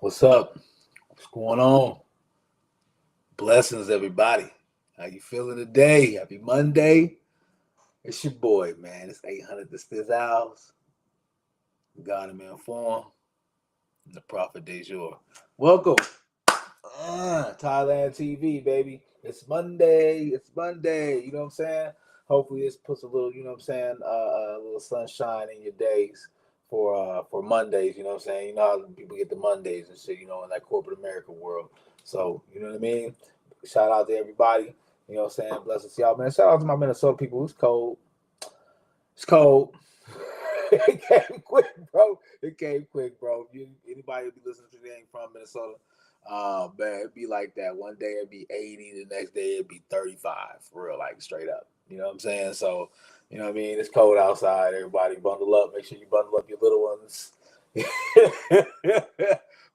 What's up? What's going on? Blessings, everybody. How you feeling today? Happy Monday. It's your boy, man. It's 800 to Stiz House. God in man form. And the Prophet de jour. Welcome. Thailand TV, baby. It's Monday. It's Monday. You know what I'm saying? Hopefully this puts a little, you know what I'm saying, a little sunshine in your days for Mondays, you know what I'm saying? You know how people get the Mondays and shit, you know, in that corporate America world. So, you know what I mean? Shout out to everybody. You know what I'm saying? Blessings to y'all, man. Shout out to my Minnesota people. It's cold. It's cold. It came quick, bro. It came quick, bro. Anybody who be listening to the ain't from Minnesota, man, it'd be like that. One day it'd be 80, the next day it'd be 35, for real, like straight up. You know what I'm saying? So, you know what I mean? It's cold outside. Everybody bundle up. Make sure you bundle up your little ones.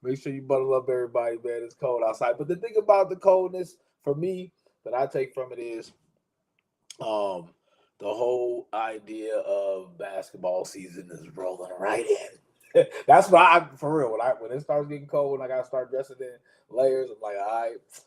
Make sure you bundle up everybody, man. It's cold outside. But the thing about the coldness for me that I take from it is um the whole idea of basketball season is rolling right in. That's why for real, when it starts getting cold and I gotta start dressing in layers, I'm like, all right, it's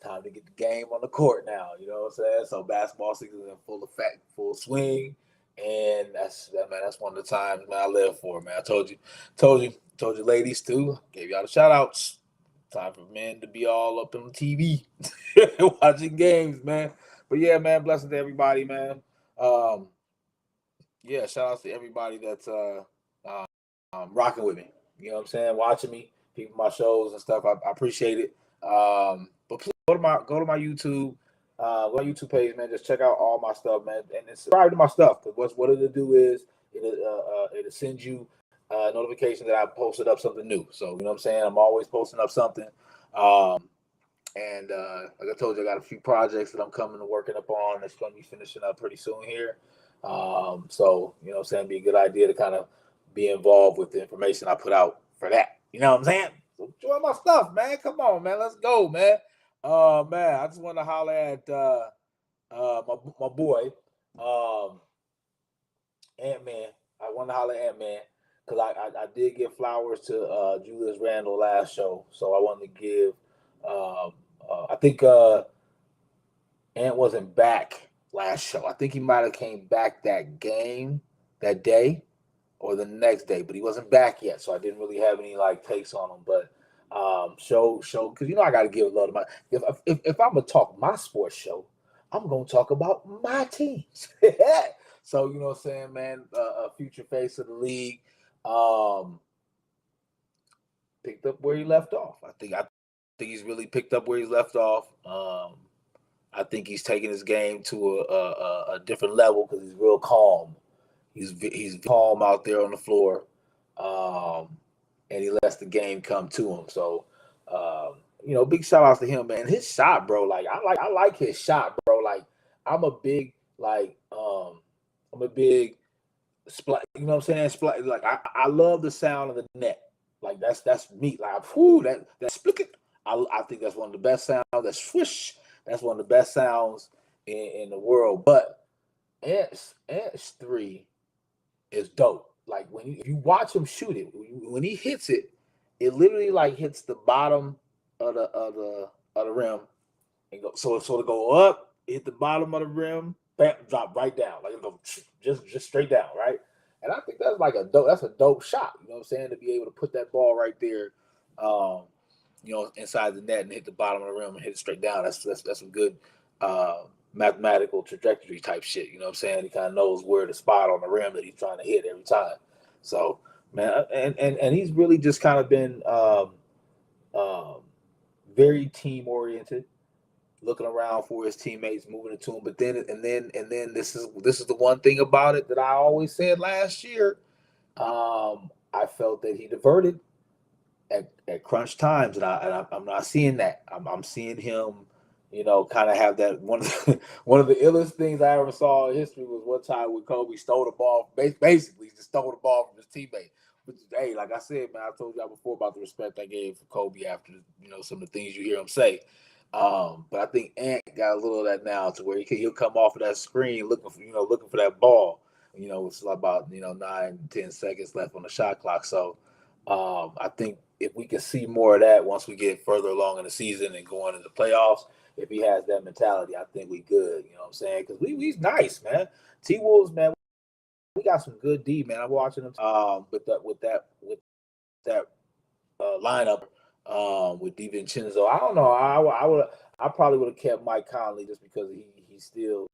time to get the game on the court now. You know what I'm saying? So basketball season is in full effect, full swing. And that's one of the times, man, I live for, man. I told you ladies too. Gave y'all the shout outs. Time for men to be all up on the TV watching games, man. But yeah, man, blessings to everybody, man. Um, yeah, shout outs to everybody that's rocking with me. You know what I'm saying? Watching me, people my shows and stuff. I appreciate it. But please go to my YouTube, go to my YouTube page, man. Just check out all my stuff, man, and subscribe to my stuff. Because what it'll do is it'll send you a notification that I posted up something new. So you know what I'm saying? I'm always posting up something. Um, and like I told you, I got a few projects that I'm coming and working up on. That's going to be finishing up pretty soon here. So you know, what I'm saying, be a good idea to kind of be involved with the information I put out for that. You know what I'm saying? So enjoy my stuff, man. Come on, man. Let's go, man. Man, I just want to holler at my boy, um, Ant Man. I want to holler at Ant Man because I did give flowers to Julius Randle last show, so I wanted to give. I think Ant wasn't back last show. I think he might have came back that day or the next day, but he wasn't back yet, so I didn't really have any like takes on him. But show because you know I got to give a lot of my if I'm gonna talk my sports show, I'm gonna talk about my teams. So you know what I'm saying, man. A future face of the league. Um, Picked up where he left off. I think he's really picked up where he's left off. I think he's taking his game to a different level because he's real calm. He's calm out there on the floor, um, and he lets the game come to him. So, you know, big shout outs to him, man. His shot, bro. Like I like his shot, bro. Like I'm a big like I'm a big you know what I'm saying? Like I love the sound of the net. Like that's me. Like whoo, that split it. I think that's one of the best sounds. That swish. That's one of the best sounds in the world. But Ants 3 is dope. Like if you watch him shoot it, when he hits it, it literally like hits the bottom of the rim and go so to go up, hit the bottom of the rim, bam, drop right down. Like it go just straight down, right? And I think that's a dope shot. You know what I'm saying? To be able to put that ball right there, um, you know, inside the net and hit the bottom of the rim and hit it straight down. That's some good mathematical trajectory type shit. You know what I'm saying? He kind of knows where the spot on the rim that he's trying to hit every time. So man, and he's really just kind of been um, very team oriented, looking around for his teammates, moving it to him. But then this is the one thing about it that I always said last year. I felt that he diverted at crunch times, I'm not seeing that. I'm seeing him, you know, kind of have that one of the illest things I ever saw in history was one time when Kobe stole the ball. Basically, he just stole the ball from his teammate. But hey, like I said, man, I told y'all before about the respect I gave for Kobe after you know some of the things you hear him say. But I think Ant got a little of that now to where he'll come off of that screen looking for that ball. You know, it's about 9-10 seconds left on the shot clock. So I think if we can see more of that once we get further along in the season and going into the playoffs, if he has that mentality, I think we good. You know what I'm saying? Because he's nice, man. T Wolves, man, we got some good D, man. I'm watching them with that lineup with DiVincenzo. I don't know. I probably would have kept Mike Conley just because he's still,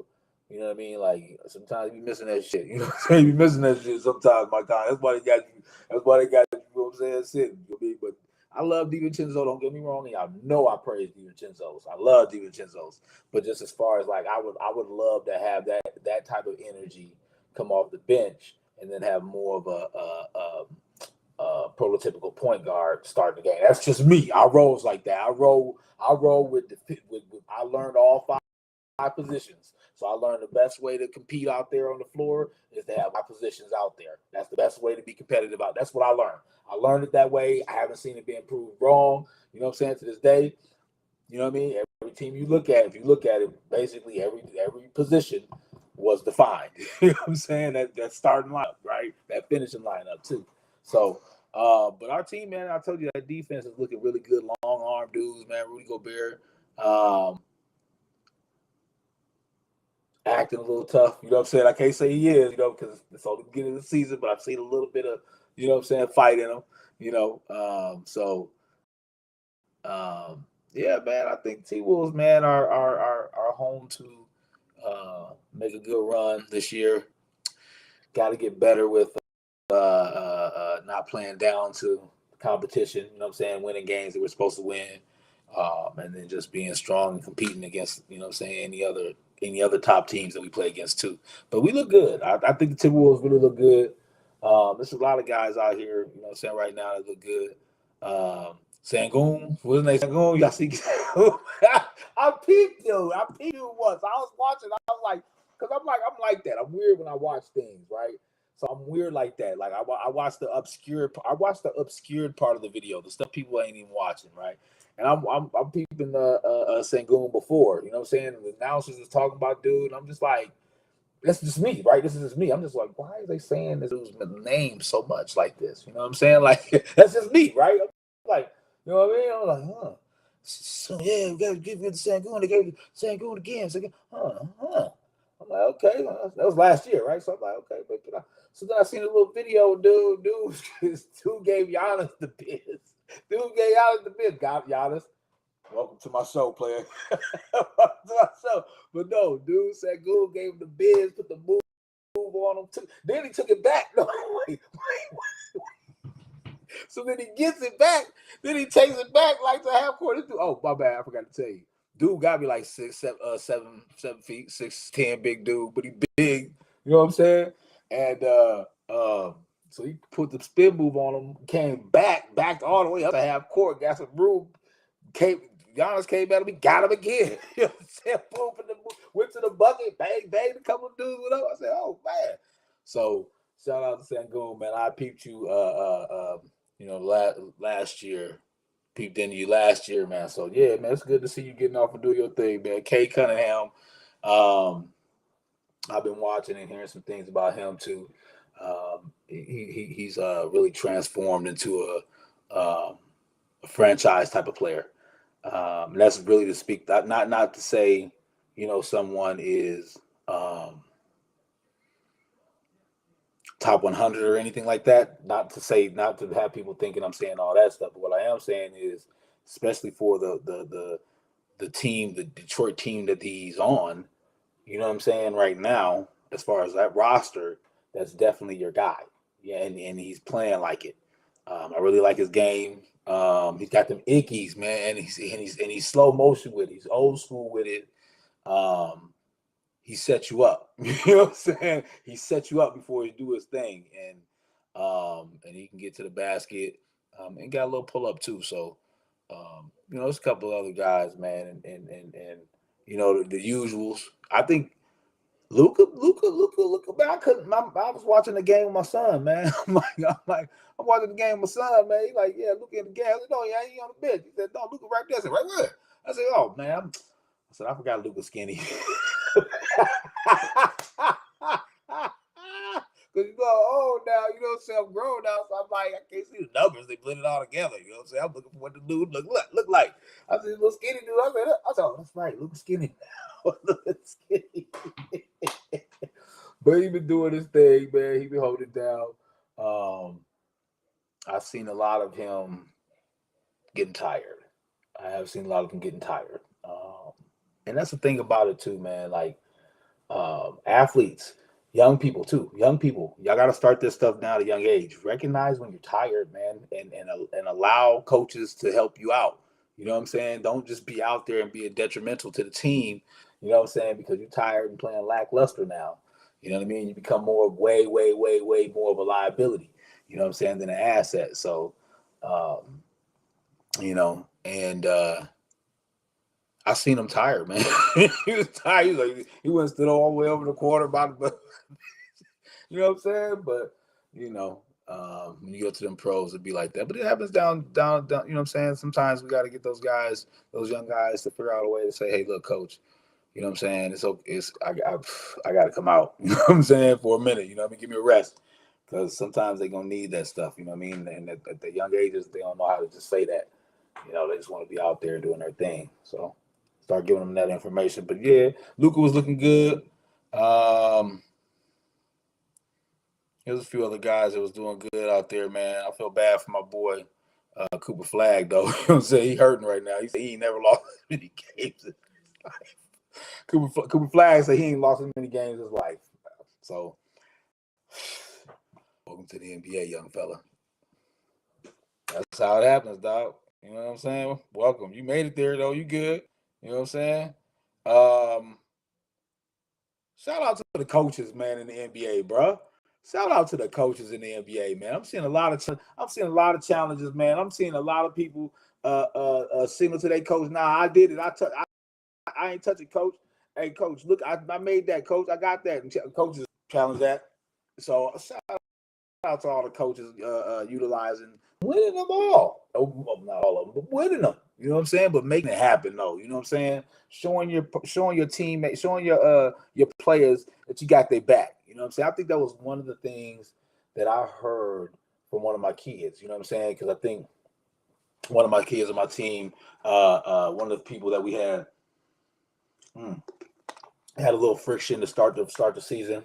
you know what I mean? Like sometimes you be missing that shit. You know what I'm saying? You be missing that shit sometimes, Mike Conley. That's why they got you. That's why they got you. You know what I'm saying? Sitting. You know what I mean? But I love DiVincenzo. Don't get me wrong. And y'all know I praise DiVincenzo's. I love DiVincenzo's. But just as far as like, I would love to have that type of energy come off the bench and then have more of a prototypical point guard starting the game. That's just me. I rolls like that. I roll with I learned all five positions. So I learned the best way to compete out there on the floor is to have my positions out there. That's the best way to be competitive out. That's what I learned. I learned it that way. I haven't seen it being proved wrong. You know what I'm saying? To this day, you know what I mean? Every team you look at, if you look at it, basically every position was defined. You know what I'm saying? That starting lineup, right? That finishing lineup too. So, but our team, man, I told you that defense is looking really good. Long arm dudes, man. Rudy Gobert, acting a little tough. You know what I'm saying? I can't say he is, because it's only the beginning of the season, but I've seen a little bit of, you know what I'm saying, fight in him. Yeah, man, I think T Wolves, man, are home to make a good run this year. Got to get better with not playing down to competition. You know what I'm saying? Winning games that we're supposed to win, and then just being strong and competing against, you know what I'm saying, any other top teams that we play against too. But we look good. I think the Timberwolves really look good. There's a lot of guys out here, you know what I'm saying, right now that look good. Sangoon, what's his name? Sangoon, y'all see? I peeped you. I peeped you once. I was watching. I was like, because I'm like that. I'm weird when I watch things, right? So I'm weird like that. Like I watch the obscured part of the video, the stuff people ain't even watching, right? And I'm peeping Sangoon before, you know what I'm saying? And the announcers is talking about dude, and I'm just like, that's just me, right? This is just me. I'm just like, why are they saying this dude's name so much like this? You know what I'm saying? Like that's just me, right? I'm like, you know what I mean? I'm like, huh. So yeah, we gotta give it to Sangoon. They gave it to Sangoon again. So, huh. I'm like, okay, that was last year, right? So I'm like, okay, but so then I seen a little video, dude gave Giannis the biz. Dude gave Giannis the biz. Got Giannis. Welcome to my show, player. Welcome to my show. But no, dude said Google gave him the biz, put the move on him. Then he took it back. No, wait. So then he gets it back. Then he takes it back like the half court. Oh, my bad. I forgot to tell you. Dude got me like 7 feet, 6'10", big dude, but he big. You know what I'm saying? And so he put the spin move on him, backed all the way up to half court, got some room, Giannis came at him, he got him again. You know what I'm saying? Boom, went to the bucket, bang, a couple of dudes went up. I said, oh man. So shout out to Sangoon, man. I peeped you last year. Peeped into you last year, man. So yeah, man, it's good to see you getting off and doing your thing, man. Kay Cunningham. I've been watching and hearing some things about him too. He's really transformed into a franchise type of player. That's really to speak, not to say, someone is top 100 or anything like that. Not to have people thinking I'm saying all that stuff. But what I am saying is, especially for the team, the Detroit team that he's on, you know what I'm saying, right now, as far as that roster, that's definitely your guy. Yeah, and he's playing like it. I really like his game. He's got them ickies, man, and he's slow motion with it. He's old school with it. He set you up. You know what I'm saying? He set you up before he do his thing, and he can get to the basket, and got a little pull up too. So, there's a couple of other guys, man, and the usuals. I think Luka, man. I was watching the game with my son, man. I'm watching the game with my son, man. He's like, yeah, Luka in the game. I said, no, yeah, he on the bench. He said, no, Luka right there. I said, right where? I said, oh man. I said, I forgot Luka skinny. Because Because you go, oh, now, you know what I'm saying? I'm grown now, so I'm like, I can't see the numbers. They blend it all together. You know what I'm saying? I'm looking for what the dude look like. I see this little skinny dude. I said, oh, that's right. Look skinny now. Look skinny. But he been doing his thing, man. He been holding it down. I've seen a lot of him getting tired. I have seen a lot of him getting tired. And that's the thing about it too, man. Like athletes, young people too. Young people, y'all got to start this stuff now at a young age. Recognize when you're tired, man, and allow coaches to help you out. You know what I'm saying? Don't just be out there and being detrimental to the team. You know what I'm saying? Because you're tired and playing lackluster now. You know what I mean? You become way more of a liability. You know what I'm saying? Than an asset. So, you know, and I seen him tired, man. He was tired. He was like, he went stood all the way over the quarter about it, you know what I'm saying? But you know, when you go to them pros, it'd be like that. But it happens down. You know what I'm saying? Sometimes we got to get those guys, those young guys, to figure out a way to say, hey, look, coach. You know what I'm saying? It's okay. I got to come out. You know what I'm saying? For a minute. You know what I mean? Give me a rest. Because sometimes they're going to need that stuff. You know what I mean? And at the young ages, they don't know how to just say that. You know, they just want to be out there doing their thing. So start giving them that information. But yeah, Luka was looking good. There's a few other guys that was doing good out there, man. I feel bad for my boy Cooper Flag, though. You know what I'm saying? He hurting right now. He said he ain't never lost many games in his life. Cooper Flag said he ain't lost as many games in his life. So, welcome to the NBA, young fella. That's how it happens, dog. You know what I'm saying? Welcome. You made it there, though. You good. You know what I'm saying? Shout out to the coaches, man, in the NBA, bro. Shout out to the coaches in the NBA, man. I'm seeing a lot of challenges, man. I'm seeing a lot of people signal to their coach. Nah, I did it. I ain't touching coach. Hey, coach, look, I made that, coach. I got that. And coaches challenge that. So shout out to all the coaches utilizing winning them all. Oh, not all of them, but winning them. You know what I'm saying? But making it happen, though. You know what I'm saying? Showing your teammates, showing your players that you got their back. You know what I'm saying? I think that was one of the things that I heard from one of my kids. You know what I'm saying? Because I think one of my kids on my team, one of the people that we had a little friction to start the season.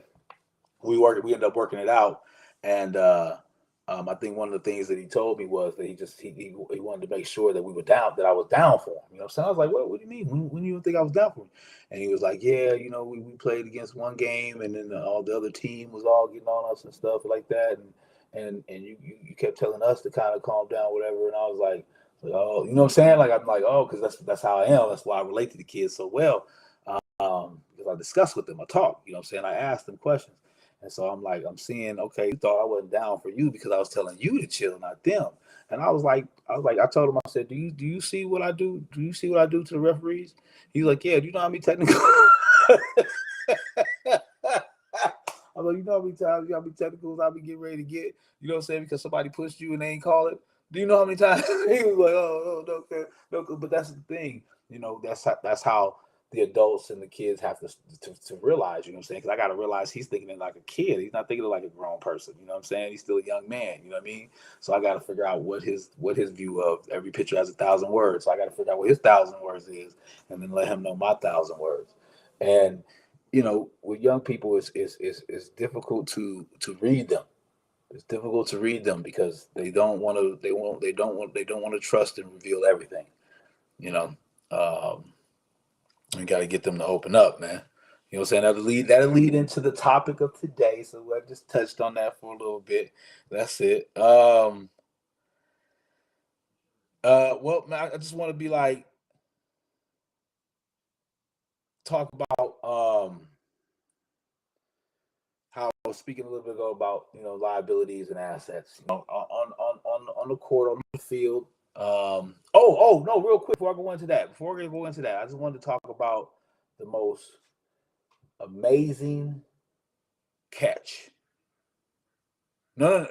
We ended up working it out, and I think one of the things that he told me was that he wanted to make sure that we were down, that I was down for him. You know what I'm saying? I was like, what do you mean? When do you think I was down for him? And he was like, yeah, you know, we played against one game, and then all the other team was all getting on us and stuff like that, and you kept telling us to kind of calm down, whatever. And I was like, oh, you know what I'm saying? Like I'm like, oh, because that's how I am. That's why I relate to the kids so well. Because I discussed with them, I talked. You know what I'm saying? I asked them questions. And so I'm seeing, okay, you thought I wasn't down for you because I was telling you to chill, not them. And I told him, I said, do you see what I do? Do you see what I do to the referees? He's like, yeah, do you know how many technical? I'm like, you know how many technicals I be getting ready to get? You know what I'm saying? Because somebody pushed you and they ain't call it. Do you know how many times? He was like, oh, no, but that's the thing. You know, that's how the adults and the kids have to realize, you know what I'm saying? Because I got to realize he's thinking like a kid. He's not thinking like a grown person. You know what I'm saying? He's still a young man. You know what I mean? So I got to figure out what his view of every picture has 1,000 words. So I got to figure out what his 1,000 words is, and then let him know my 1,000 words. And you know, with young people, it's difficult to read them. It's difficult to read them because they don't want to trust and reveal everything. You know. We got to get them to open up, man. You know what I'm saying? That'll lead into the topic of today. So I just touched on that for a little bit. That's it. Well, man, I just want to be like talk about how I was speaking a little bit ago about liabilities and assets. You know, on the court, on the field. No, real quick before I go into that, I just wanted to talk about the most amazing catch. No.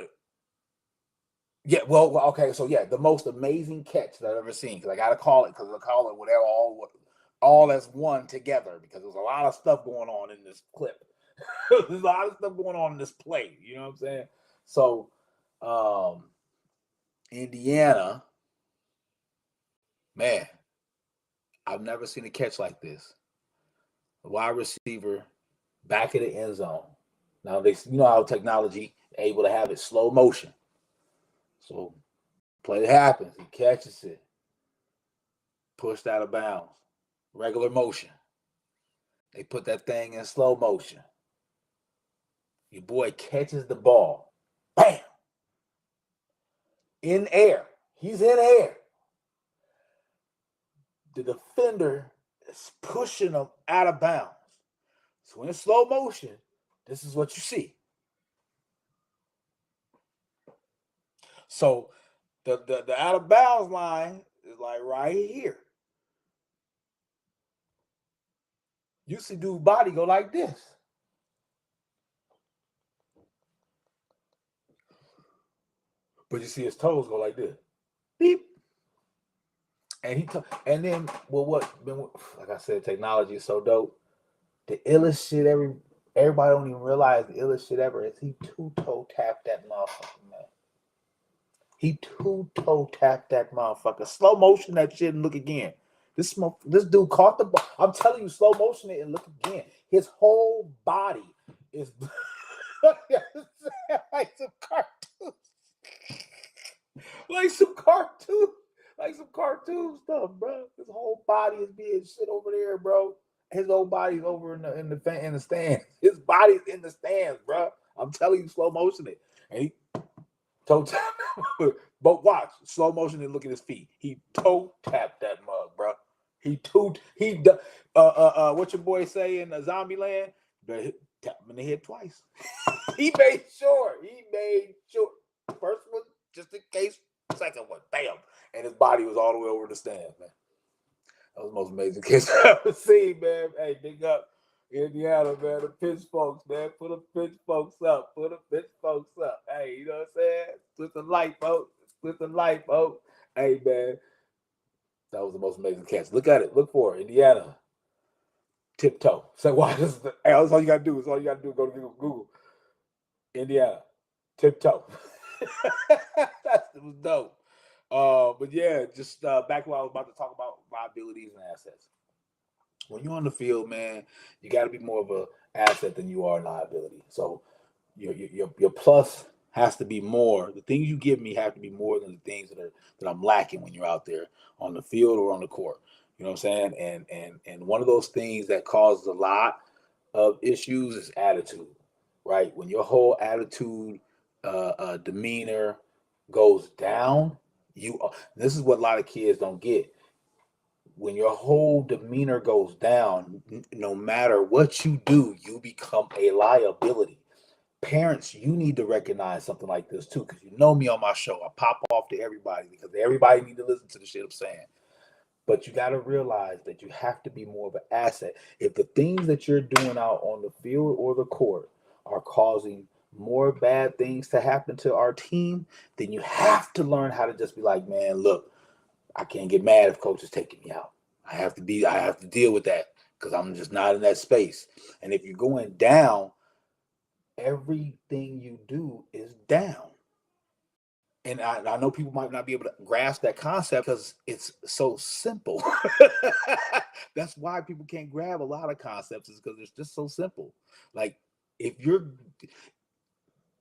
Yeah, well, okay, so yeah, the most amazing catch that I've ever seen. Because I got to call it whatever, all as one together because there's a lot of stuff going on in this clip. There's a lot of stuff going on in this play. You know what I'm saying? So, Indiana, man, I've never seen a catch like this. A wide receiver back of the end zone. Now you know how technology able to have it slow motion. So play happens. He catches it, pushed out of bounds, regular motion. They put that thing in slow motion. Your boy catches the ball. Bam! In air. He's in air. The defender is pushing him out of bounds. So in slow motion, this is what you see. So the out of bounds line is like right here. You see dude's body go like this. But you see his toes go like this. Beep. And and then like I said, technology is so dope. The illest shit everybody don't even realize the illest shit ever is he two-toe tapped that motherfucker, man. He two-toe tapped that motherfucker. Slow motion that shit and look again. This dude caught the ball. I'm telling you, slow motion it and look again. His whole body is like some cartoons. Like some cartoon stuff, bro. His whole body is being shit over there, bro. His whole body's over in the stands. His body's in the stands, bro. I'm telling you, slow motion it. And he toe tap. But watch, slow motion and look at his feet. He toe tapped that mug, bro. What your boy say in Zombieland? Tap him in the head twice. He made sure. First one, just in case. Second one, bam. And his body was all the way over the stand, man. That was the most amazing catch I've ever seen, man. Hey, big up Indiana, man. The pitch folks, man. Put the pitch folks up. Hey, you know what I'm saying? Split the light, folks. Hey, man. That was the most amazing catch. Look at it. Look for it. Indiana. Tiptoe. Say, why? That's all you got to do. Go to Google. Indiana. Tiptoe. That was dope. But yeah, just back to what I was about to talk about, liabilities and assets. When you're on the field, man, you got to be more of an asset than you are a liability. So your plus has to be more. The things you give me have to be more than the things that I'm lacking when you're out there on the field or on the court. You know what I'm saying? And one of those things that causes a lot of issues is attitude, right? When your whole attitude, demeanor goes down, this is what a lot of kids don't get. When your whole demeanor goes down, no matter what you do, you become a liability. Parents, you need to recognize something like this too, because you know me on my show. I pop off to everybody because everybody need to listen to the shit I'm saying. But you got to realize that you have to be more of an asset. If the things that you're doing out on the field or the court are causing more bad things to happen to our team, then you have to learn how to just be like, man, look, I can't get mad if coach is taking me out. I have to deal with that because I'm just not in that space. And if you're going down, everything you do is down. And I know people might not be able to grasp that concept because it's so simple. That's why people can't grab a lot of concepts, is because it's just so simple. Like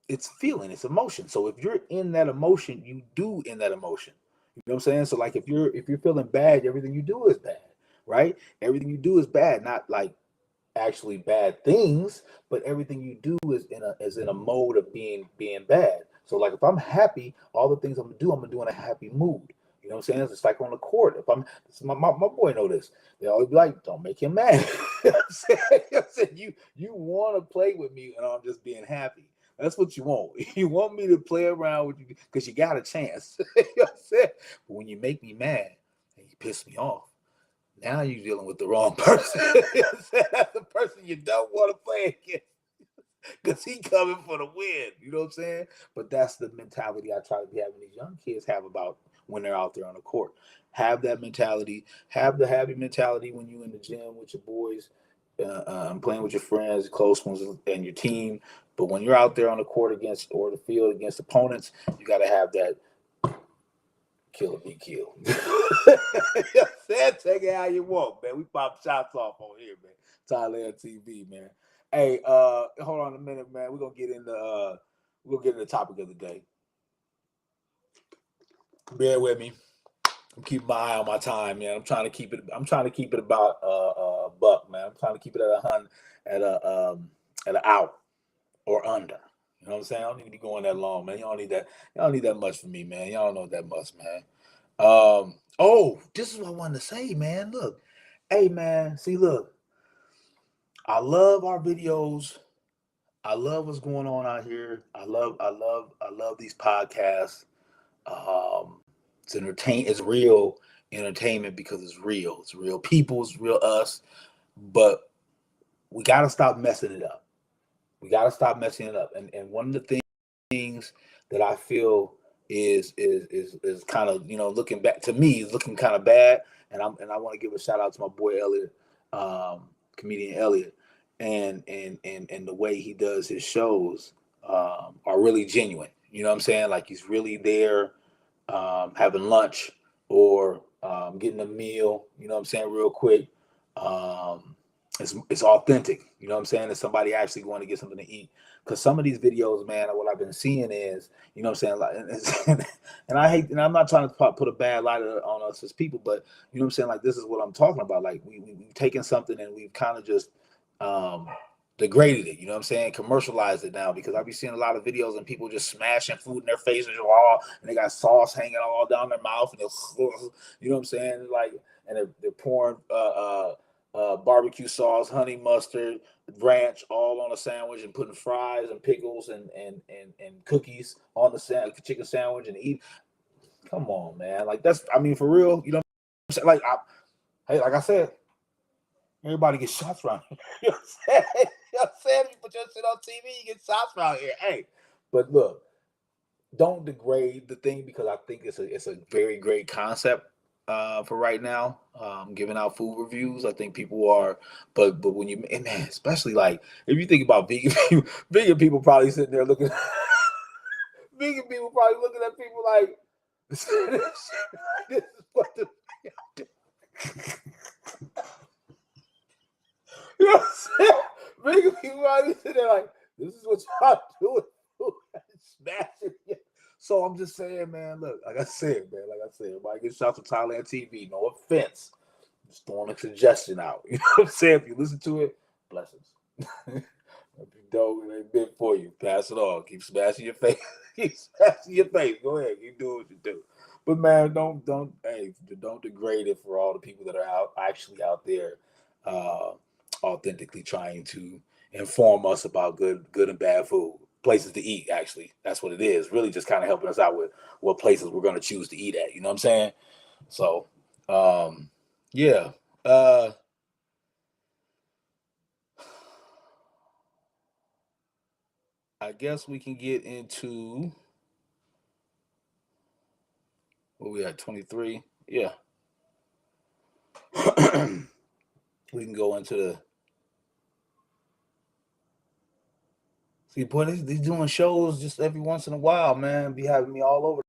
it's feeling, it's emotion. So if you're in that emotion, you do in that emotion. You know what I'm saying? So like if you're feeling bad, everything you do is bad, right? Everything you do is bad, not like actually bad things, but everything you do is in a mode of being bad. So like if I'm happy, all the things I'm gonna do in a happy mood. You know what I'm saying? It's like on the court. If I'm my boy know this. They always be like, don't make him mad. You know what I'm saying? You want to play with me and I'm just being happy. That's what you want. You want me to play around with you because you got a chance. You know what I'm saying? But when you make me mad and you piss me off, now you're dealing with the wrong person. You know what I'm saying? That's the person you don't want to play against because he coming for the win. You know what I'm saying? But that's the mentality I try to be having these young kids have about when they're out there on the court. Have that mentality. Have the happy mentality when you're in the gym with your boys. playing with your friends, close ones, and your team. But when you're out there on the court against or the field against opponents, you got to have that kill or be killed. You know what I'm saying? Take it how you want, man. We pop shots off on here, man. Thailand TV, man. Hey, hold on a minute, man. We're gonna get into the topic of the day. Bear with me. I'm keeping my eye on my time, man. I'm trying to keep it about a buck, man. I'm trying to keep it at an hour or under. You know what I'm saying? I don't need to be going that long, man. Y'all don't need that much for me, man. Y'all don't know that much, man. Oh, this is what I wanted to say, man. Look, hey, man. See, look, I love our videos. I love what's going on out here. I love these podcasts. It's entertain. It's real entertainment because it's real. It's real people. It's real us. But we got to stop messing it up. We got to stop messing it up. And one of the things that I feel is kind of, looking back to me, is looking kind of bad. And I want to give a shout out to my boy Elliot, comedian Elliot, and the way he does his shows are really genuine. You know what I'm saying? Like he's really there, having lunch or getting a meal. You know what I'm saying? Real quick. It's authentic. You know what I'm saying? It's somebody actually going to get something to eat. Because some of these videos, man, what I've been seeing is, you know what I'm saying? Like, and I hate, and I'm not trying to put a bad light on us as people, but you know what I'm saying? Like, this is what I'm talking about. Like, we've taken something and we've kind of just degraded it. You know what I'm saying? Commercialized it now, because I be seeing a lot of videos and people just smashing food in their faces raw, and they got sauce hanging all down their mouth, and you know what I'm saying? Like, and they're pouring barbecue sauce, honey mustard, ranch, all on a sandwich, and putting fries and pickles and cookies on the chicken sandwich and eat. Come on, man! Like that's, I mean, for real. You know what I'm saying? Hey, like I said, everybody gets shots around here. You know what I'm saying? You know what I'm saying? You put your shit on TV, you get shots around here. Hey, but look, don't degrade the thing, because I think it's a very great concept for right now. Giving out food reviews, I think people are, but when you, and man, especially like if you think about vegan people, vegan people probably sitting there looking, vegan people probably looking at people like, this is what the, you know what I'm saying? Vegan people probably sitting there like, this is what y'all doing, smashing. So I'm just saying, man, look, like I said, everybody gets shots from Thailand TV. No offense. Just throwing a suggestion out. You know what I'm saying? If you listen to it, blessings. If you don't, it ain't meant for you. Pass it on. Keep smashing your face. Keep smashing your face. Go ahead. You do what you do. But man, don't degrade it for all the people that are actually out there, authentically trying to inform us about good and bad food. Places to eat, actually. That's what it is. Really just kind of helping us out with what places we're going to choose to eat at. You know what I'm saying? So, yeah. I guess we can get into where we at, 23. Yeah. We can go into the, see, boy, these doing shows just every once in a while, man. Be having me all over.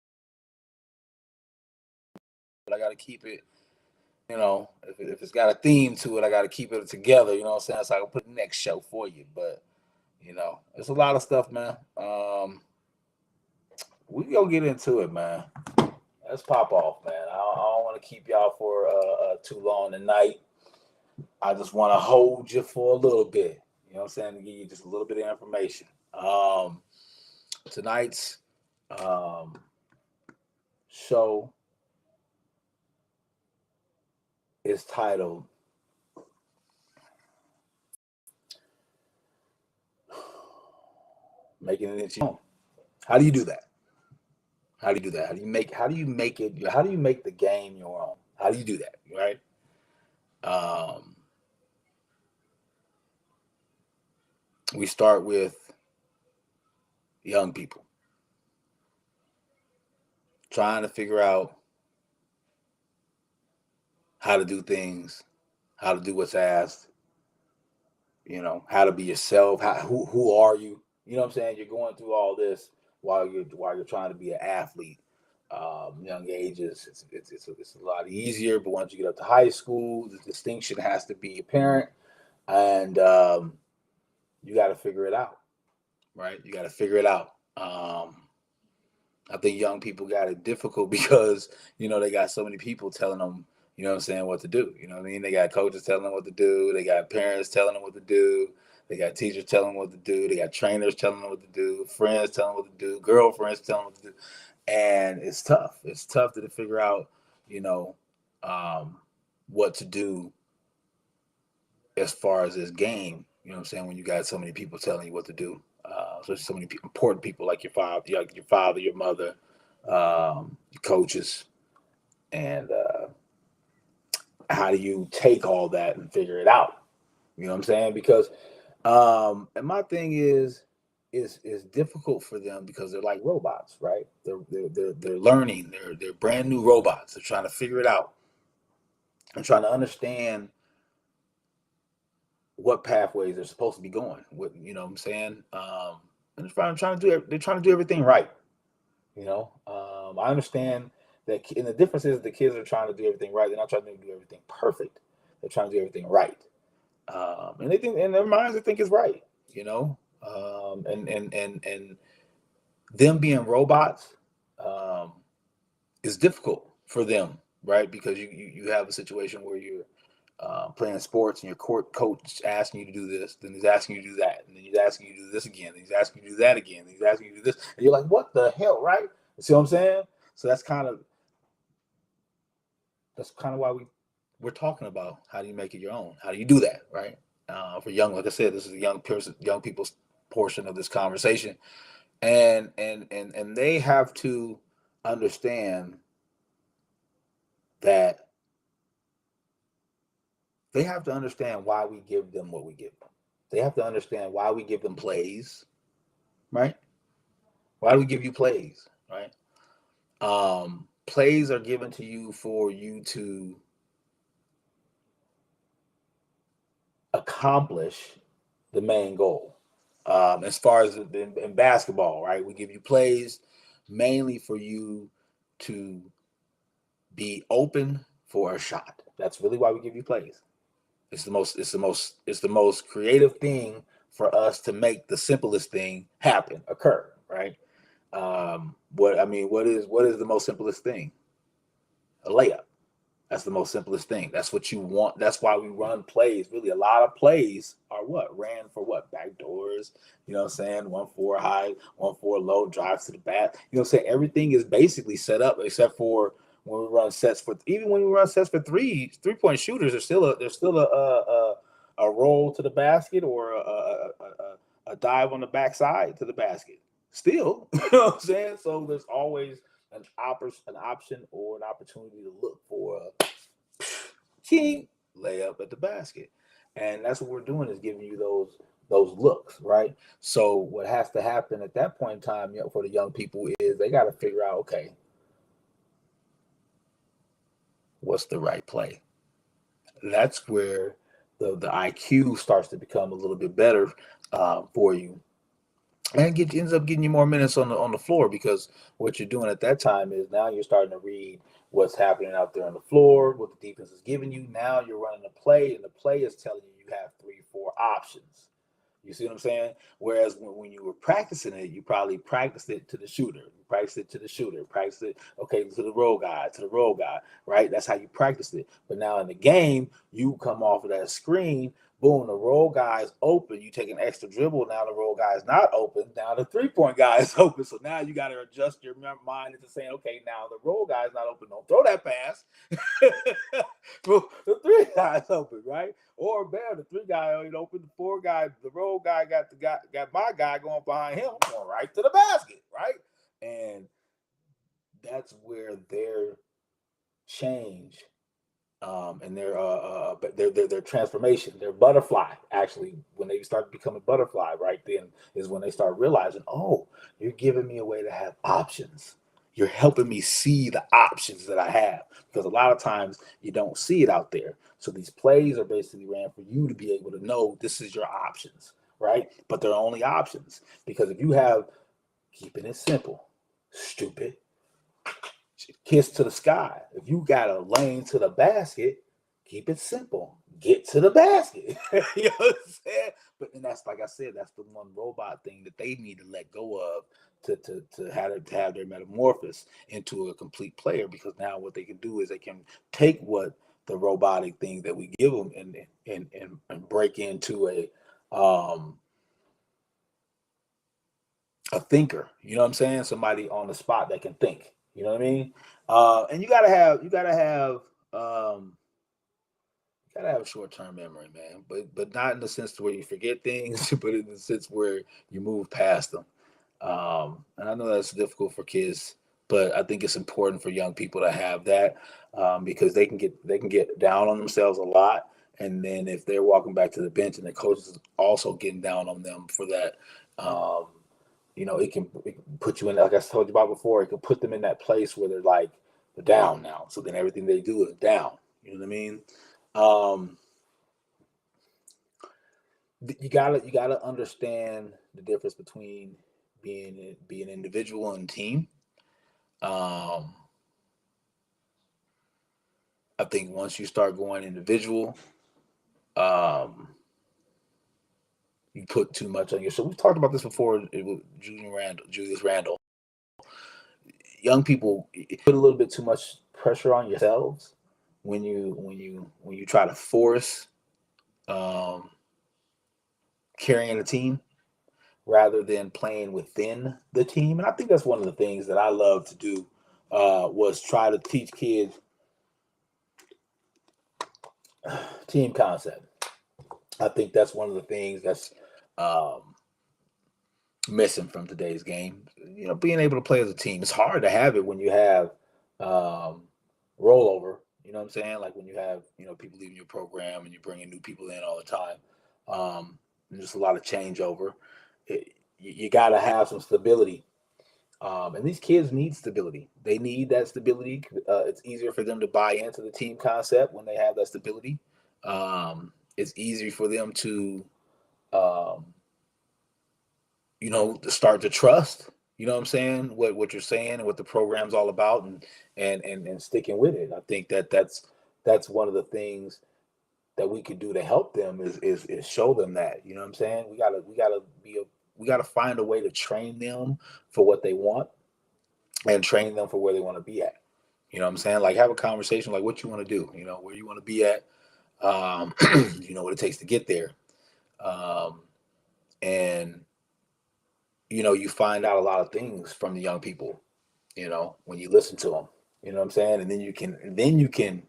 But I got to keep it, if it's got a theme to it, I got to keep it together. You know what I'm saying? So I can put the next show for you. But it's a lot of stuff, man. We go get into it, man. Let's pop off, man. I don't want to keep y'all for too long tonight. I just want to hold you for a little bit. You know what I'm saying? To give you just a little bit of information. Tonight's show is titled Making It Into Your Own. How do you do that? How do you do that? How do you make it? How do you make the game your own? How do you do that? Right? We start with young people trying to figure out how to do things, how to do what's asked, how to be yourself. Who are you? You know what I'm saying? You're going through all this while you're trying to be an athlete. Young ages, it's a lot easier, but once you get up to high school, the distinction has to be apparent, and you got to figure it out, right? You got to figure it out. I think young people got it difficult because they got so many people telling them, what I'm saying, what to do. You know what I mean? They got coaches telling them what to do. They got parents telling them what to do. They got teachers telling them what to do. They got trainers telling them what to do. Friends telling them what to do. Girlfriends telling them what to do. And it's tough. It's tough to figure out, what to do as far as this game. You know what I'm saying? When you got so many people telling you what to do, so many important people like your father, your mother, your coaches, and how do you take all that and figure it out? You know what I'm saying? Because and my thing is difficult for them because they're like robots, right? They're learning. They're brand new robots. They're trying to figure it out. I'm trying to understand what pathways they're supposed to be going. What I'm saying? And they're trying to do everything right. I understand that, and the difference is the kids are trying to do everything right. They're not trying to do everything perfect. They're trying to do everything right, and they think in their minds they think it's right. And them being robots is difficult for them, right? Because you have a situation where you're playing sports and your coach asking you to do this, then he's asking you to do that, and then he's asking you to do this again, and he's asking you to do that again, and he's asking you to do this, and you're like, what the hell, right? You see what I'm saying? So that's kind of why we're talking about how do you make it your own? How do you do that, right? For young, like I said, this is a young people's portion of this conversation, and they have to understand that they have to understand why we give them what we give them. They have to understand why we give them plays, right? Why do we give you plays, right? Plays are given to you for you to accomplish the main goal. As far as in basketball, right? We give you plays mainly for you to be open for a shot. That's really why we give you plays. It's the most creative thing for us to make the simplest thing occur, right? What is the most simplest thing? A layup. That's the most simplest thing. That's what you want. That's why we run plays. Really, a lot of plays are ran for back doors. You know what I'm saying? 1-4 high, 1-4 low, drives to the bat. You know what I'm saying? Everything is basically set up except for when we run sets for 3-point shooters. There's still a roll to the basket or a dive on the backside to the basket. Still, you know what I'm saying? So there's always an option or an opportunity to look for a king layup at the basket, and that's what we're doing is giving you those looks, right? So what has to happen at that point in time, for the young people is they got to figure out, okay, what's the right play? That's where the IQ starts to become a little bit better for you, and ends up getting you more minutes on the floor because what you're doing at that time is now you're starting to read what's happening out there on the floor, what the defense is giving you. Now you're running a play, and the play is telling you have 3-4 options. You see what I'm saying? Whereas when you were practicing it, you probably practiced it to the shooter. You practiced it to the shooter. Practiced it, okay, to the roll guy, right? That's how you practiced it. But now in the game, you come off of that screen, boom, the roll guy is open. You take an extra dribble. Now the roll guy is not open. Now the 3-point guy is open. So now you got to adjust your mind into saying, okay, now the roll guy is not open. Don't throw that pass. The 3 guys open, right? Or better, the 3 guy ain't open. The 4 guy, the roll guy got my guy going behind him, going right to the basket, right? And that's where their change and their transformation, their butterfly, actually, when they start becoming butterfly, right then is when they start realizing, oh, you're giving me a way to have options. You're helping me see the options that I have, because a lot of times you don't see it out there. So these plays are basically ran for you to be able to know this is your options, right? But they're only options, because if you have keeping it simple, stupid, kiss to the sky. If you got a lane to the basket, keep it simple. Get to the basket. You know what I'm saying? But then that's, like I said, that's the one robot thing that they need to let go of to have their metamorphosis into a complete player. Because now what they can do is they can take what the robotic thing that we give them and break into a thinker. You know what I'm saying? Somebody on the spot that can think. You know what I mean? And um, gotta have a short term memory, man. But not in the sense to where you forget things, but in the sense where you move past them. And I know that's difficult for kids, but I think it's important for young people to have that, because they can get down on themselves a lot. And then if they're walking back to the bench and the coach is also getting down on them for that, um, it can put you in, like I told you about before, it can put them in that place where they're like, they're down now. So then everything they do is down. You know what I mean? Um, you gotta understand the difference between being individual and team. Um, I think once you start going individual, um, you put too much on yourself. We've talked about this before. It was Julius Randle. Young people put a little bit too much pressure on yourselves when you try to force um, carrying a team rather than playing within the team. And I think that's one of the things that I love to do, was try to teach kids team concept. I think that's one of the things that's um, missing from today's game. Being able to play as a team. It's hard to have it when you have um, rollover. You know what I'm saying? Like when you have people leaving your program and you're bringing new people in all the time. And just a lot of changeover. You got to have some stability. And these kids need stability. They need that stability. It's easier for them to buy into the team concept when they have that stability. It's easier for them to, um, start to trust. You know what I'm saying? What you're saying and what the program's all about, and sticking with it. I think that's one of the things that we could do to help them is show them that. You know what I'm saying? We gotta find a way to train them for what they want and train them for where they want to be at. You know what I'm saying? Like have a conversation like what you want to do, where you want to be at, um, what it takes to get there. Um, and you find out a lot of things from the young people, when you listen to them. You know what I'm saying? And then you can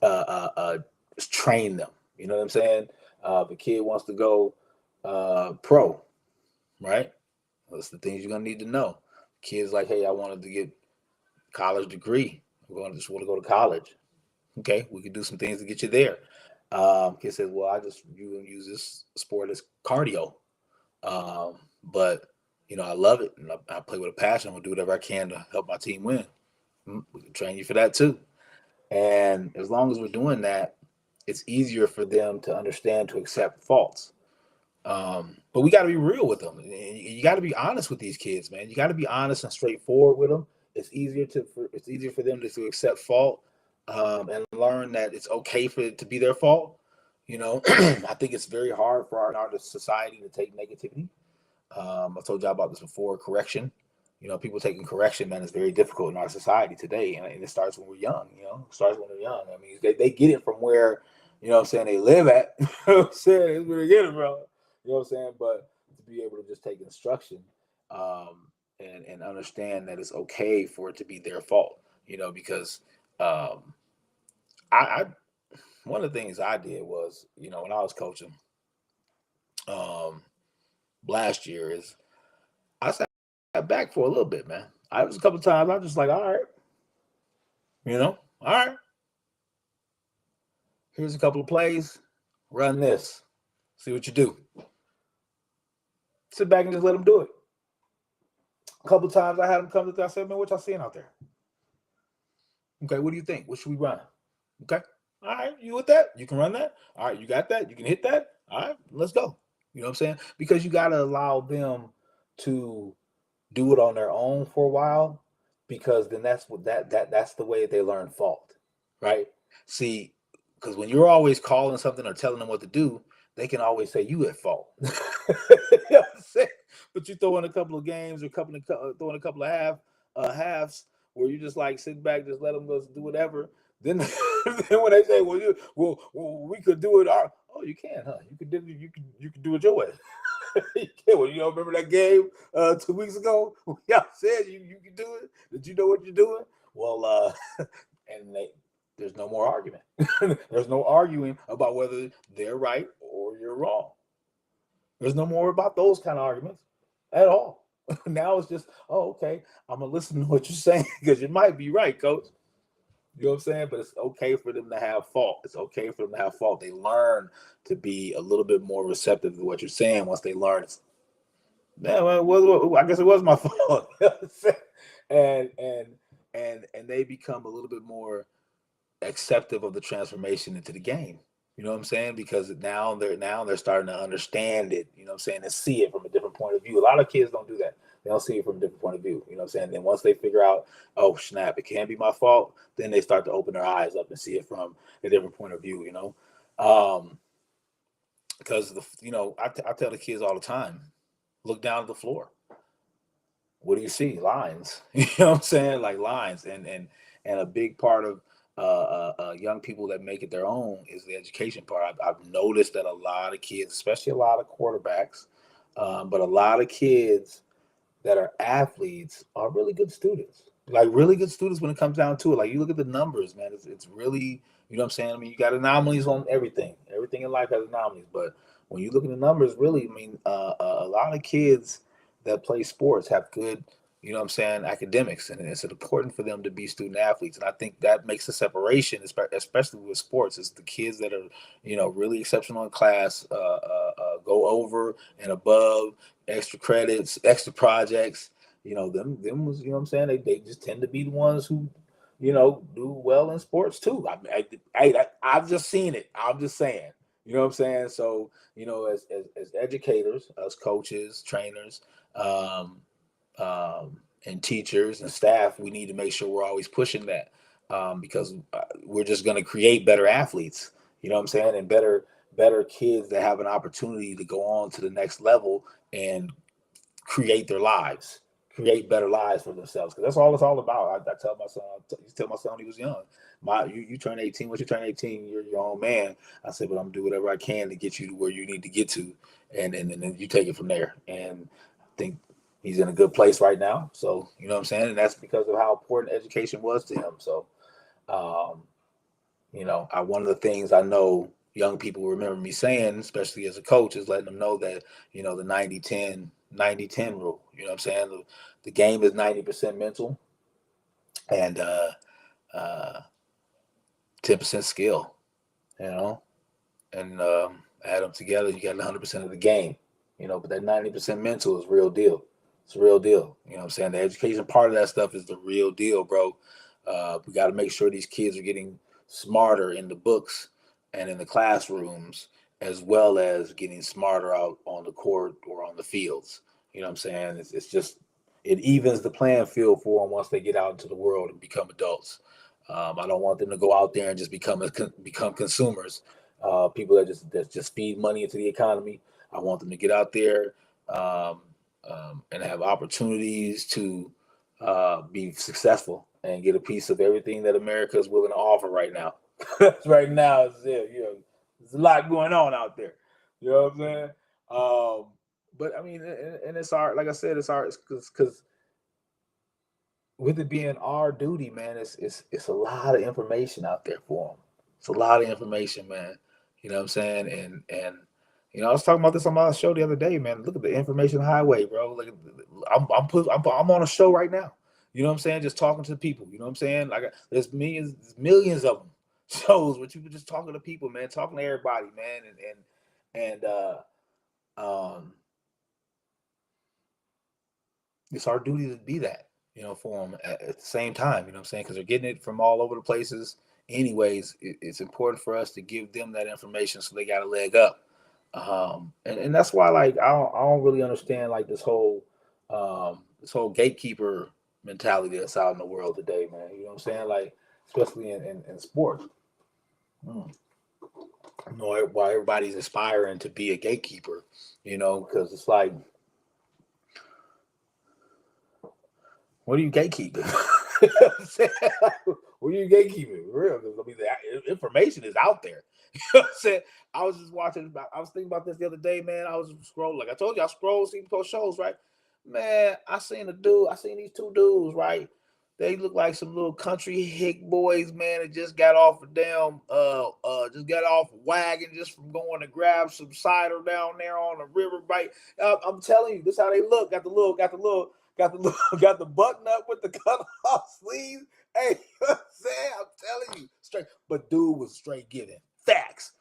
uh, uh, uh, train them. You know what I'm saying? If a kid wants to go pro, right? That's the things you're gonna need to know. Kids like, hey, I wanted to get college degree. Just want to go to college. Okay, we could do some things to get you there. Kid says, well, you use this sport as cardio, but I love it and I play with a passion. I'm gonna do whatever I can to help my team win. We can train you for that too. And as long as we're doing that, it's easier for them to understand to accept faults. But we got to be real with them. You got to be honest with these kids, man. You got to be honest and straightforward with them. It's easier for them to accept fault, and learn that it's okay for it to be their fault. I think it's very hard for our society to take negativity. I told y'all about this before. Correction. People taking correction, man, is very difficult in our society today, and it starts when we're young. It starts when they're young. I mean, they get it from where what I'm saying they live at. You know what I'm saying? It's where they get it from. You know what I'm saying? But to be able to just take instruction, and understand that it's okay for it to be their fault. Because um, I one of the things I did was when I was coaching um, last year is I sat back for a little bit, man. I was a couple of times I was just like, all right, all right. Here's a couple of plays. Run this. See what you do. Sit back and just let them do it. A couple times I had them come to. I said, man, what y'all seeing out there? Okay, what do you think? What should we run? Okay, all right, you with that? You can run that. All right, you got that. You can hit that. All right, let's go. You know what I'm saying? Because you got to allow them to do it on their own for a while, because then that's what that's the way they learn fault, right? See, because when you're always calling something or telling them what to do, they can always say you at fault. You know what I'm saying? But you throw in a couple of games or throw in a couple of halves where you just like sit back, just let them go do whatever. Then, then when they say, well, we could do it. Oh, you can, huh? You can do it your way. Well, you don't remember that game 2 weeks ago? Y'all said you can do it. Did you know what you're doing? Well, and there's no more argument. There's no arguing about whether they're right or you're wrong. There's no more about those kind of arguments at all. Now it's just, oh, okay, I'm gonna listen to what you're saying because you might be right, coach. You know what I'm saying? But it's okay for them to have fault. It's okay for them to have fault. They learn to be a little bit more receptive to what you're saying once they learn. Yeah, well, I guess it was my fault. and and and they become a little bit more acceptive of the transformation into the game. You know what I'm saying? Because now they're starting to understand it. You know what I'm saying? And see it from a different point of view. A lot of kids don't do that. They don't see it from a different point of view. You know what I'm saying? Then once they figure out, oh snap, it can't be my fault, then they start to open their eyes up and see it from a different point of view. Because I tell the kids all the time, look down at the floor. What do you see? Lines. You know what I'm saying? Like lines. And a big part of young people that make it their own is the education part. I've noticed that a lot of kids, especially a lot of quarterbacks, but a lot of kids that are athletes are really good students. Like really good students when it comes down to it. Like you look at the numbers, man. It's really, you know what I'm saying? I mean, you got anomalies on everything. Everything in life has anomalies, but when you look at the numbers, really, I mean, a lot of kids that play sports have good, you know what I'm saying, academics, and it's important for them to be student athletes. And I think that makes the separation, especially with sports, is the kids that are, really exceptional in class, go over and above, extra credits, extra projects. Them was, you know what I'm saying, they just tend to be the ones who, do well in sports too. I've just seen it. I'm just saying. You know what I'm saying? So, as educators, as coaches, trainers, um, and teachers and staff, we need to make sure we're always pushing that, because we're just going to create better athletes. You know what I'm saying? And better kids that have an opportunity to go on to the next level and create their lives, create better lives for themselves. Because that's all it's all about. I tell my son, I used to tell my son when he was young, you turn 18. Once you turn 18, you're your own man. I said, but I'm gonna do whatever I can to get you to where you need to get to, and then you take it from there. And I think he's in a good place right now. So you know what I'm saying, and that's because of how important education was to him. So, um, one of the things I know young people remember me saying, especially as a coach, is letting them know that, the 90-10 rule. You know what I'm saying? The game is 90% mental and 10% skill, you know, and add them together, you got 100% of the game, but that 90% mental is real deal. It's a real deal. You know what I'm saying? The education part of that stuff is the real deal, bro. We got to make sure these kids are getting smarter in the books and in the classrooms, as well as getting smarter out on the court or on the fields. You know what I'm saying? It's just, it evens the playing field for them once they get out into the world and become adults. I don't want them to go out there and just become consumers, people that just feed money into the economy. I want them to get out there, um, and have opportunities to be successful and get a piece of everything that America is willing to offer right now. Right now, there's a lot going on out there. You know what I'm saying? But I mean, and it's our, like I said, it's our, because with it being our duty, man, it's a lot of information out there for them. It's a lot of information, man. You know what I'm saying? And I was talking about this on my show the other day, man. Look at the information highway, bro. Like I'm on a show right now. You know what I'm saying? Just talking to people. You know what I'm saying? Like there's millions of them shows where people just talking to people, man, talking to everybody, man, and um It's our duty to be that, for them at the same time, you know what I'm saying? Because they're getting it from all over the places. Anyways, it's important for us to give them that information so they got a leg up. And that's why, like, I don't really understand, like, this whole gatekeeper mentality that's out in the world today, man. You know what I'm saying? Like, especially in sports. Mm. I know why everybody's aspiring to be a gatekeeper, because it's like, what are you gatekeeping? What are you gatekeeping? For real, because I mean, the information is out there. You know what I'm saying? I was just watching. I was thinking about this the other day, man. I was scrolling, like I told you, I scroll, see post shows, right? Man, I seen these two dudes, right? They look like some little country hick boys, man. That just got off a damn, just got off a wagon just from going to grab some cider down there on the river, right? I'm telling you, this how they look. Got the button up with the cut off sleeves. Hey, you know what I'm saying? I'm telling you, straight. But dude was straight giving facts.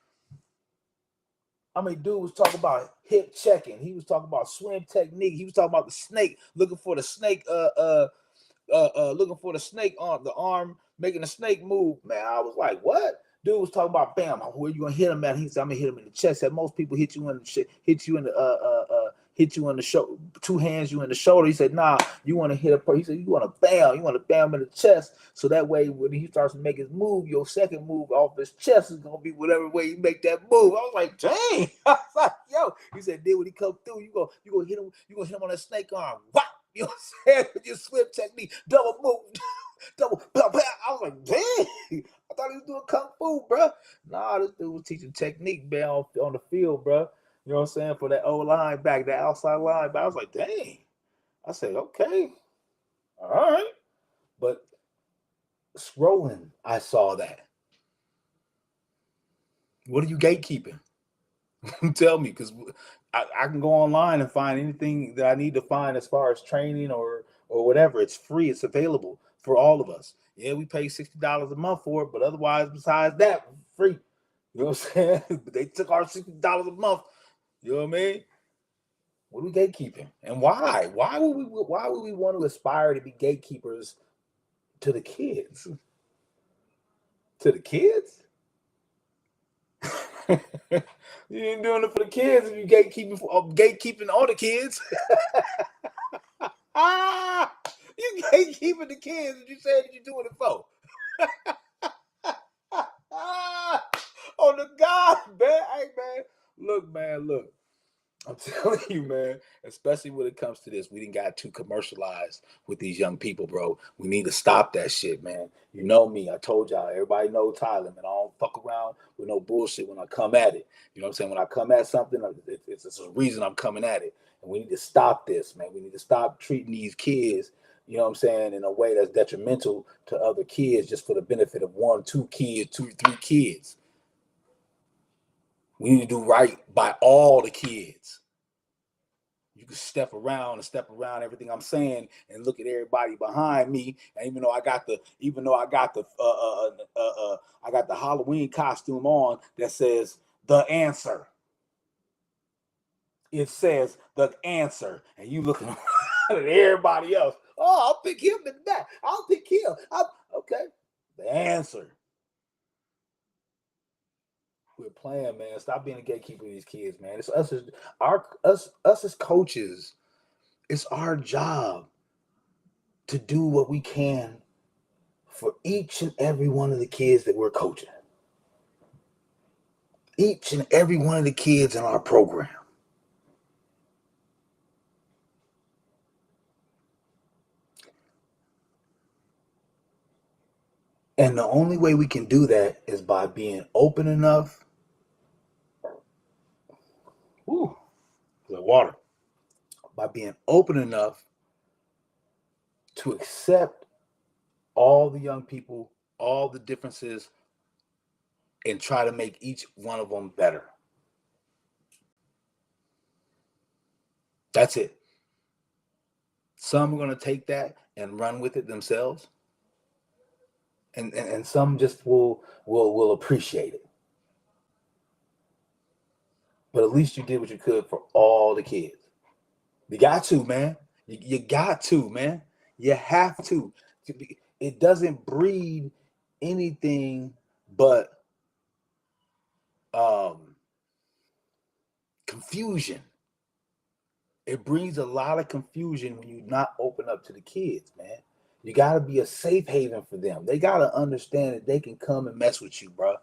I mean, dude was talking about hip checking. He was talking about swim technique. He was talking about the snake, looking for the snake, looking for the snake on the arm, making the snake move. Man, I was like, what? Dude was talking about, bam, where you gonna hit him at? He said, I'm gonna hit him in the chest. Said most people hit you in the hit you in the shoulder, two hands you in the shoulder. He said, nah, you want to hit a person. He said, you want to bam in the chest. So that way, when he starts to make his move, your second move off his chest is gonna be whatever way you make that move. I was like, dang. I was like, yo. He said, then when he come through, you gonna hit him on that snake arm. What? You know what I'm saying? With your swim technique, double move, double pow, pow. I was like, dang. I thought he was doing kung fu, bro. Nah, this dude was teaching technique, man, on the field, bro. You know what I'm saying? For that old line back, that outside line back. I was like, dang. I said, okay. All right. But scrolling, I saw that. What are you gatekeeping? Tell me, because I can go online and find anything that I need to find as far as training or whatever. It's free. It's available for all of us. Yeah, we pay $60 a month for it, but otherwise, besides that, free. You know what I'm saying? They took our $60 a month. You know what I mean? What are we gatekeeping, and why? Why would we want to aspire to be gatekeepers to the kids? To the kids? You ain't doing it for the kids if you gatekeeping all the kids. You gatekeeping the kids and you said that you're doing it for. Oh the God, man. Hey man, look. I'm telling you, man, especially when it comes to this, we didn't got too commercialized with these young people, bro. We need to stop that shit, man. You know me. I told y'all, everybody know Tyler, man. I don't fuck around with no bullshit when I come at it. You know what I'm saying? When I come at something, it's a reason I'm coming at it. And we need to stop this, man. We need to stop treating these kids, you know what I'm saying, in a way that's detrimental to other kids just for the benefit of one, two kids, two, three kids. We need to do right by all the kids. You can step around everything I'm saying and look at everybody behind me. And even though I got the I got the Halloween costume on that says the answer. It says the answer, and you looking at everybody else. Oh, I'll pick him in that. I'll pick him. Okay. The answer. We're playing, man. Stop being a gatekeeper of these kids, man. It's us as coaches. It's our job to do what we can for each and every one of the kids that we're coaching. Each and every one of the kids in our program. And the only way we can do that is by being open enough. Ooh, the water. By being open enough to accept all the young people, all the differences, and try to make each one of them better. That's it. Some are going to take that and run with it themselves. And some just will appreciate it. But at least you did what you could for all the kids. You got to, man. You got to, man. You have to. It doesn't breed anything but confusion. It brings a lot of confusion when you not open up to the kids, man. You got to be a safe haven for them. They got to understand that they can come and mess with you, bro.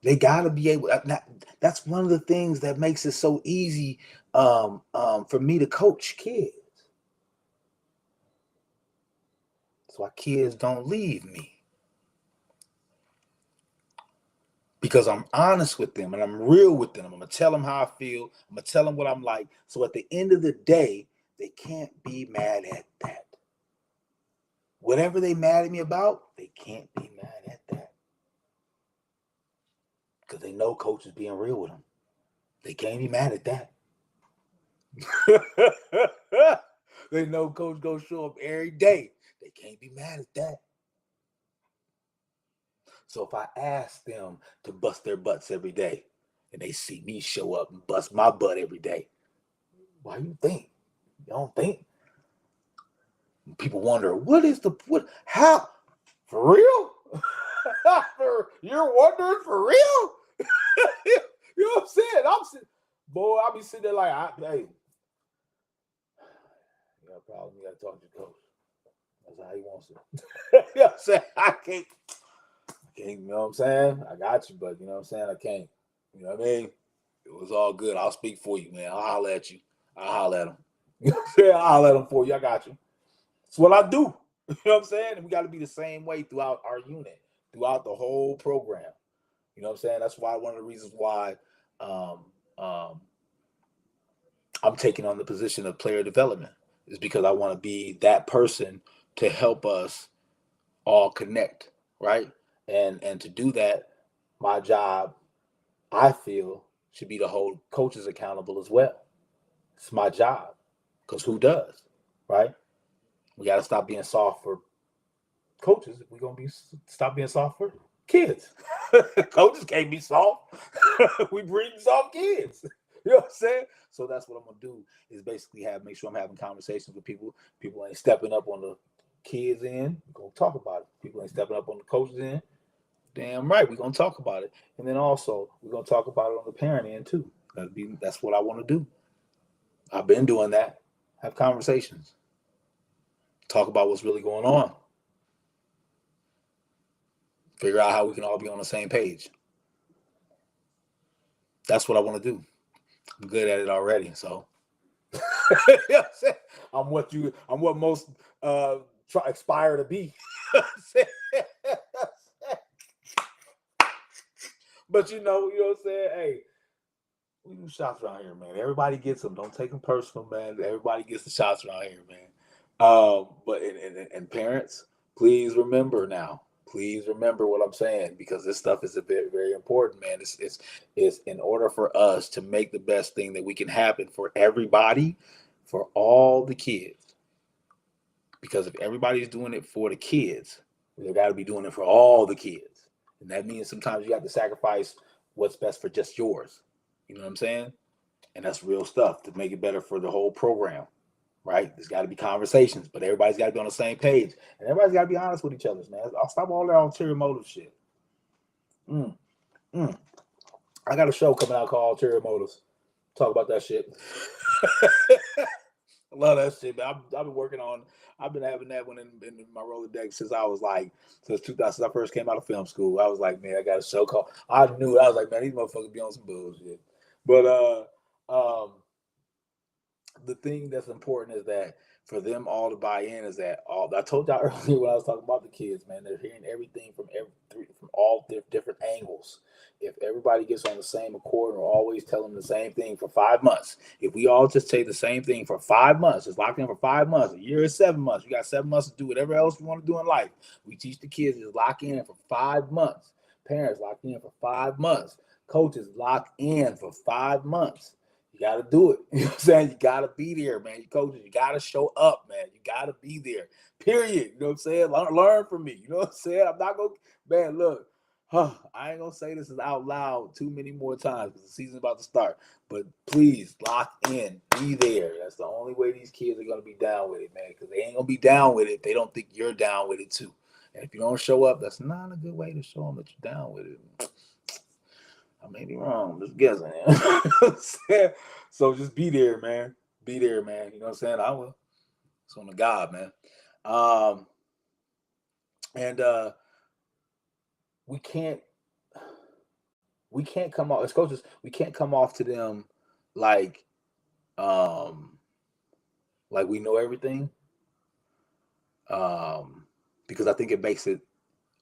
They got to be able. That's one of the things that makes it so easy for me to coach kids. That's why kids don't leave me. Because I'm honest with them and I'm real with them. I'm going to tell them how I feel. I'm going to tell them what I'm like. So at the end of the day, they can't be mad at that. Whatever they mad at me about, they can't be mad at that. Because they know coach is being real with them. They can't be mad at that. They know coach goes show up every day. They can't be mad at that. So if I ask them to bust their butts every day and they see me show up and bust my butt every day, why you think? You don't think? People wonder, how? For real? You're wondering for real? You know what I'm saying? I'll be sitting there like, hey, you got a problem, you got to talk to your coach. That's how he wants it. You know what I'm saying? I can't, you know what I'm saying? I got you, but you know what I'm saying? I can't. You know what I mean? It was all good. I'll speak for you, man. I'll holler at you. I'll holler at him. You know what I'm saying? I'll holler at him for you. I got you. That's what I do. You know what I'm saying? And we got to be the same way throughout our unit, throughout the whole program. You know what I'm saying? That's why one of the reasons why I'm taking on the position of player development is because I want to be that person to help us all connect, right? And to do that, my job, I feel, should be to hold coaches accountable as well. It's my job, because who does, right? We got to stop being soft for coaches. We're going to stop being soft for kids. Coaches can't be soft. We breed soft kids. You know what I'm saying? So that's what I'm going to do, is basically make sure I'm having conversations with people. People ain't stepping up on the kids end. We're going to talk about it. People ain't stepping up on the coaches end. Damn right, we're going to talk about it. And then also, we're going to talk about it on the parent end too. That's what I want to do. I've been doing that. Have conversations. Talk about what's really going on. Figure out how we can all be on the same page. That's what I want to do. I'm good at it already, so. You know what I'm what most aspire to be. But you know what I'm saying? Hey, we do shots around here, man. Everybody gets them. Don't take them personal, man. Everybody gets the shots around here, man. But parents, please remember now. Please remember what I'm saying, because this stuff is very, very important, man. It's in order for us to make the best thing that we can happen for everybody, for all the kids. Because if everybody's doing it for the kids, they got to be doing it for all the kids. And that means sometimes you have to sacrifice what's best for just yours. You know what I'm saying? And that's real stuff to make it better for the whole program, right? There's got to be conversations, but everybody's got to be on the same page. And everybody's got to be honest with each other, man. I'll stop all that ulterior motive shit. I got a show coming out called Ulterior Motives. Talk about that shit. I love that shit, man. I've been having that one in my Rolodex since 2000, since I first came out of film school. I was like, man, I got a show called. I was like, man, these motherfuckers be on some bullshit. But the thing that's important is that for them all to buy in is that I told y'all earlier when I was talking about the kids, man, they're hearing everything from all different angles. If everybody gets on the same accord and we're always telling them the same thing for 5 months, if we all just say the same thing for 5 months, it's locked in for 5 months. A year is 7 months. You got 7 months to do whatever else you want to do in life. We teach the kids to lock in for 5 months. Parents lock in for 5 months. Coaches lock in for 5 months. You got to do it. You know what I'm saying? You got to be there, man. You coaches, you got to show up, man. You got to be there. Period. You know what I'm saying? Learn from me. You know what I'm saying? I'm not going to, man, look. I ain't gonna say this is out loud too many more times because the season's about to start. But please lock in, be there. That's the only way these kids are gonna be down with it, man. Because they ain't gonna be down with it if they don't think you're down with it too. And if you don't show up, that's not a good way to show them that you're down with it. I may be wrong. I'm just guessing. So just be there, man. Be there, man. You know what I'm saying? I will. It's on the God, man. And we can't come off as coaches. We can't come off to them like um like we know everything. Because I think it makes it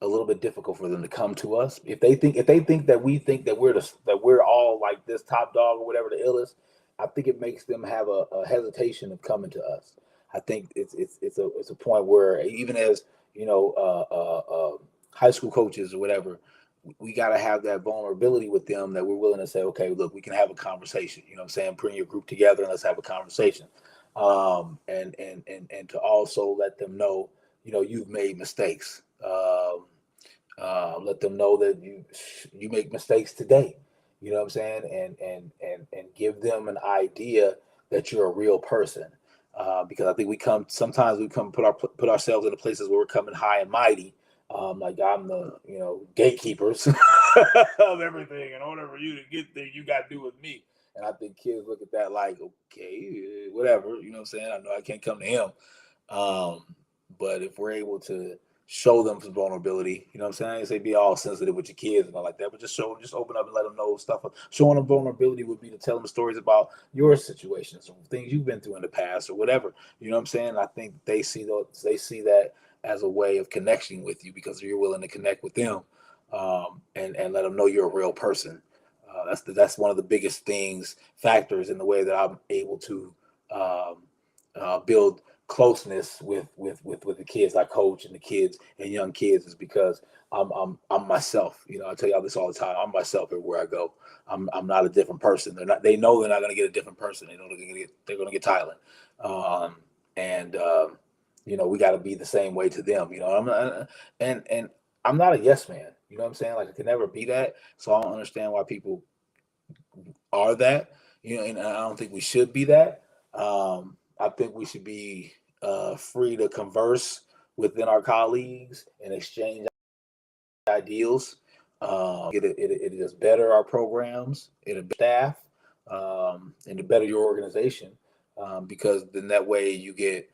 a little bit difficult for them to come to us. If they think that we think that we're all like this top dog or whatever the illest, I think it makes them have a hesitation of coming to us. I think it's a point where even as high school coaches or whatever, we got to have that vulnerability with them that we're willing to say, okay, look, we can have a conversation. You know what I'm saying? Bring your group together and let's have a conversation. And to also let them know, you've made mistakes. Let them know that you make mistakes today. You know what I'm saying? And give them an idea that you're a real person. Because I think sometimes we put ourselves into places where we're coming high and mighty. Like I'm the gatekeepers of everything, in order for you to get there, you got to do with me. And I think kids look at that like, okay, whatever. You know what I'm saying? I know I can't come to him. But if we're able to show them some vulnerability, you know what I'm saying? I didn't say be all sensitive with your kids and all like that, but just open up and let them know stuff. Showing them vulnerability would be to tell them stories about your situations, things you've been through in the past or whatever. You know what I'm saying? I think they see that as a way of connecting with you because you're willing to connect with them, and let them know you're a real person. That's one of the biggest factors in the way that I'm able to build closeness with the kids I coach and the kids and young kids, is because I'm myself. I tell y'all this all the time. I'm myself everywhere I go. I'm not a different person. They know they're not going to get a different person. They know they're going to get Thailand. And we got to be the same way to them. And I'm not a yes man. You know what I'm saying? Like I can never be that. So I don't understand why people are that. And I don't think we should be that. I think we should be free to converse within our colleagues and exchange ideals. It just better our programs, it'll staff, and to better your organization, because then that way you get,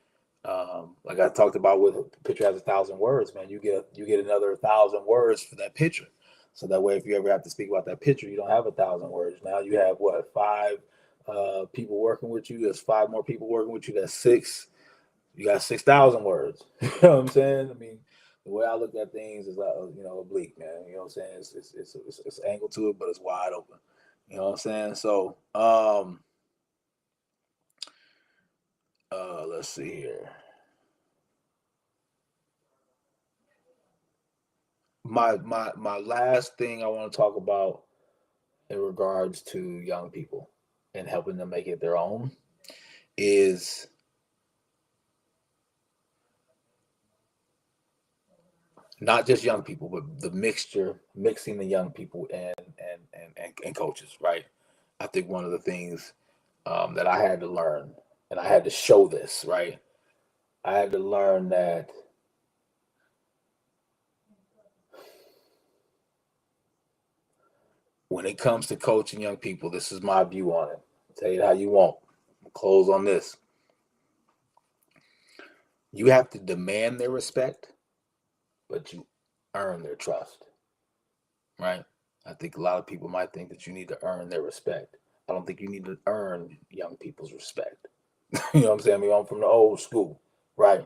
like I talked about with a picture has 1,000 words, man. You get another 1,000 words for that picture. So that way, if you ever have to speak about that picture, you don't have 1,000 words. Now you have what, 5 people working with you. There's 5 more people working with you. That's 6. You got 6,000 words. You know what I'm saying? I mean, the way I look at things is oblique, man. You know what I'm saying? It's angle to it, but it's wide open. You know what I'm saying? So, let's see here. My last thing I want to talk about in regards to young people and helping them make it their own is not just young people, but the mixing the young people and coaches, right? I think one of the things that I had to learn, and I had to show this, right? I had to learn that when it comes to coaching young people, this is my view on it. I'll tell you how you want. I'll close on this. You have to demand their respect, but you earn their trust, right? I think a lot of people might think that you need to earn their respect. I don't think you need to earn young people's respect. You know what I'm saying? I mean, I'm from the old school, right?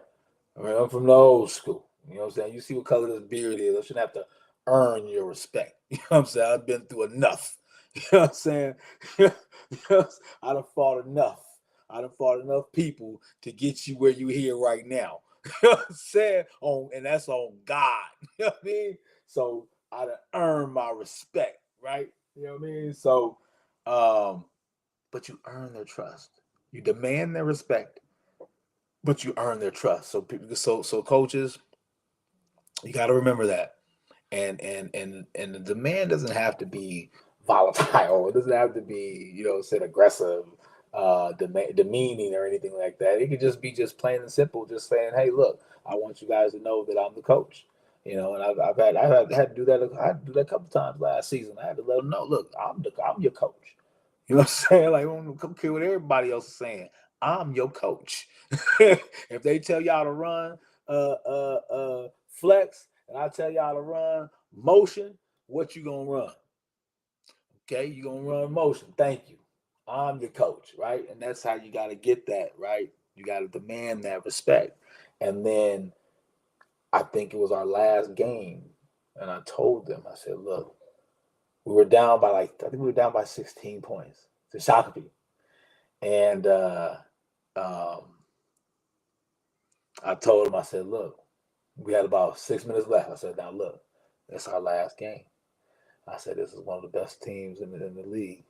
I'm from the old school. You know what I'm saying? You see what color this beard is. I shouldn't have to earn your respect. You know what I'm saying? I've been through enough. You know what I'm saying? I done fought enough. I done fought enough people to get you where you here right now. You know what I'm saying? And that's on God. You know what I mean? So I done earned my respect, right? You know what I mean? So, but you earn their trust. You demand their respect, but you earn their trust. So coaches, you got to remember that. and the demand doesn't have to be volatile. It doesn't have to be, said aggressive, demeaning or anything like that. It could just be just plain and simple, just saying, "Hey, look, I want you guys to know that I'm the coach." And I've had to do that. I had to do that a couple times last season. I had to let them know, "Look, I'm your coach." You know what I'm saying? Like, I don't care what everybody else is saying. I'm your coach. If they tell y'all to run flex, and I tell y'all to run motion, what you gonna run? Okay, you gonna run motion. Thank you. I'm your coach, right? And that's how you gotta get that, right? You gotta demand that respect. And then I think it was our last game, and I told them, I said, look, we were down by I think we were down by 16 points to Shakopee. And um, I told him, I said, look, we had about 6 minutes left. I said, now look, it's our last game. I said, this is one of the best teams in the league.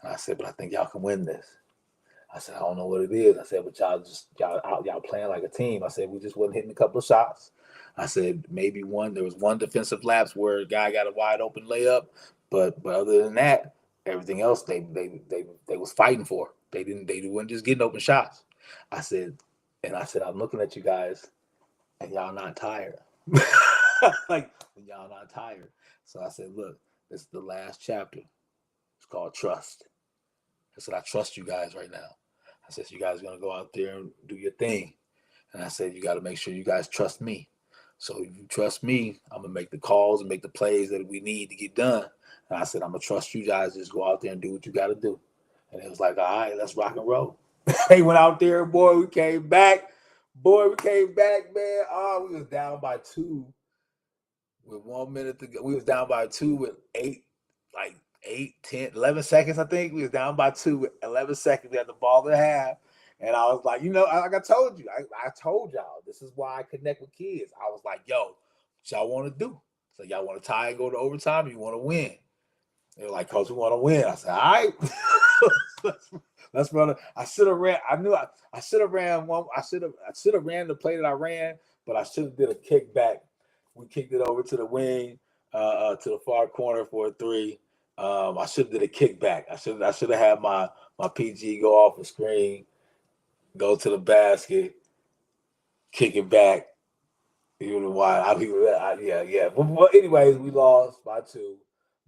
And I said, but I think y'all can win this. I said, I don't know what it is. I said, but y'all playing like a team. I said, we just wasn't hitting a couple of shots. I said, maybe there was one defensive lapse where a guy got a wide open layup, but other than that, everything else they was fighting for. They weren't just getting open shots. I said, I'm looking at you guys, and y'all not tired. Like, y'all not tired. So I said, look, this is the last chapter. It's called trust. I said, I trust you guys right now. I said, you guys are going to go out there and do your thing. And I said, you got to make sure you guys trust me. So if you trust me, I'm going to make the calls and make the plays that we need to get done. And I said, I'm going to trust you guys. Just go out there and do what you got to do. And it was like, all right, let's rock and roll. They went out there, boy. We came back. Boy, we came back, man. Oh, we was down by 2 with 1 minute to go. We was down by 2 with 8, 10, 11 seconds, I think. We was down by 2 with 11 seconds. We had the ball at half. And I was like, like I told you, I told y'all, this is why I connect with kids. I was like, yo, what y'all want to do? So y'all want to tie and go to overtime? Or you want to win? They were like, Coach, we want to win. I said, all right. Let's run. I should have ran. I knew I should have ran one. I should have ran the play that I ran, but I should have did a kickback. We kicked it over to the wing, to the far corner for a 3. I should have did a kickback. I should have had my PG go off the screen, go to the basket, kick it back. You know why? Yeah. But anyways, we lost by 2.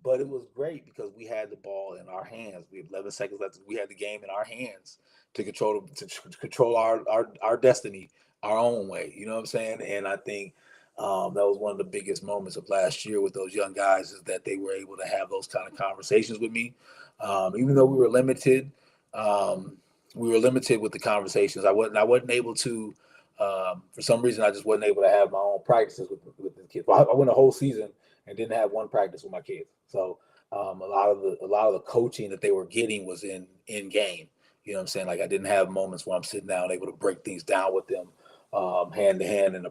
But it was great because we had the ball in our hands. We had 11 seconds left. We had the game in our hands to control our destiny our own way. You know what I'm saying? And I think that was one of the biggest moments of last year with those young guys, is that they were able to have those kind of conversations with me. Even though we were limited, with the conversations. I wasn't able to. For some reason, I just wasn't able to have my own practices with the kids. Well, I went a whole season and didn't have one practice with my kids. So a lot of the coaching that they were getting was in game. You know what I'm saying? Like, I didn't have moments where I'm sitting down able to break things down with them, hand to hand in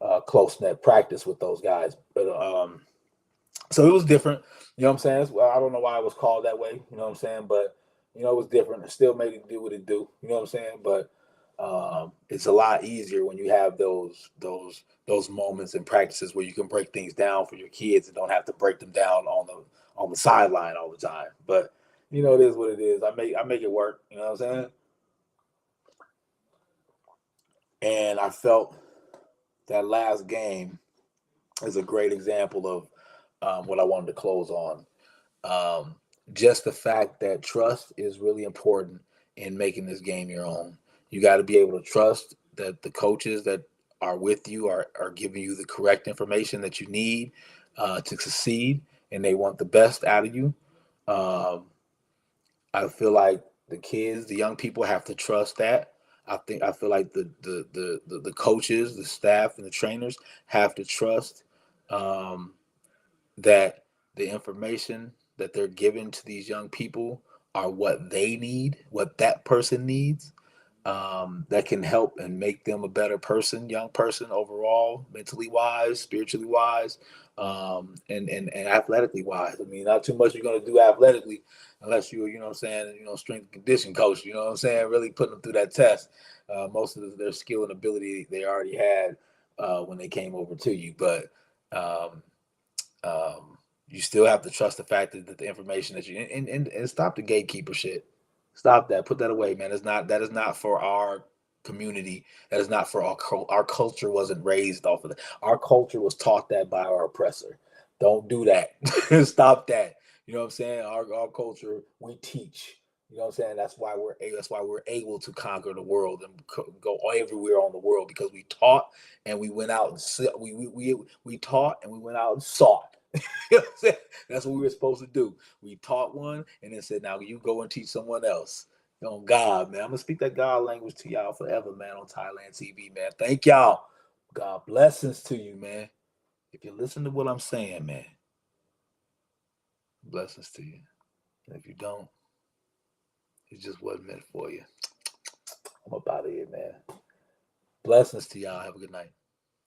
a close net practice with those guys. But so it was different. You know what I'm saying? I don't know why it was called that way. You know what I'm saying? But it was different. It still made it do what it do. You know what I'm saying? But it's a lot easier when you have those moments and practices where you can break things down for your kids and don't have to break them down on the sideline all the time. But it is what it is. I make it work. You know what I'm saying? And I felt that last game is a great example of what I wanted to close on. Just the fact that trust is really important in making this game your own. You got to be able to trust that the coaches that are with you are giving you the correct information that you need to succeed, and they want the best out of you. Um, I feel like the young people have to trust that. I feel like the coaches, the staff, and the trainers have to trust um, that the information that they're giving to these young people are what they need, what that person needs, that can help and make them a better person, young person overall, mentally wise, spiritually wise, and athletically wise. I mean, not too much you're going to do athletically unless you know what I'm saying, strength and condition coach, you know what I'm saying, really putting them through that test. Most of their skill and ability they already had when they came over to you, but um, you still have to trust the fact that the information that you and stop the gatekeeper shit. Stop that. Put that away, man. That is not for our community. That is not for our culture. Wasn't raised off of that. Our culture was taught that by our oppressor. Don't do that. Stop that. You know what I'm saying? Our culture, we teach. You know what I'm saying? That's why we're able to conquer the world and go everywhere on the world, because we taught and we went out and we taught and we went out and sought. You know what I'm saying? That's what we were supposed to do. We taught one and then said, now you go and teach someone else. On God, man. I'm gonna speak that God language to y'all forever, man, on Thailand TV, man. Thank y'all. God blessings to you, man. If you listen to what I'm saying, man, blessings to you. And if you don't, it just wasn't meant for you. I'm up out of here, man. Blessings to y'all. Have a good night.